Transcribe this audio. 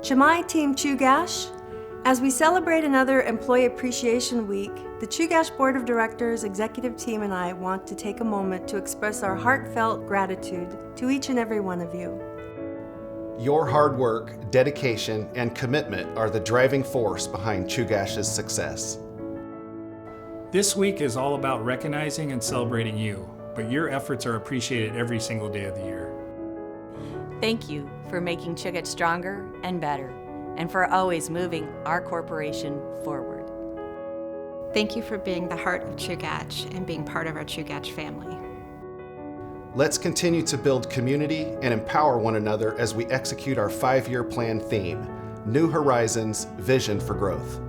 Chamae Team Chugach, as we celebrate another Employee Appreciation Week, the Chugach Board of Directors, executive team, and I want to take a moment to express our heartfelt gratitude to each and every one of you. Your hard work, dedication, and commitment are the driving force behind Chugach's success. This week is all about recognizing and celebrating you, but your efforts are appreciated every single day of the year. Thank you for making Chugach stronger and better, and for always moving our corporation forward. Thank you for being the heart of Chugach and being part of our Chugach family. Let's continue to build community and empower one another as we execute our 5-year plan theme, New Horizons, Vision for Growth.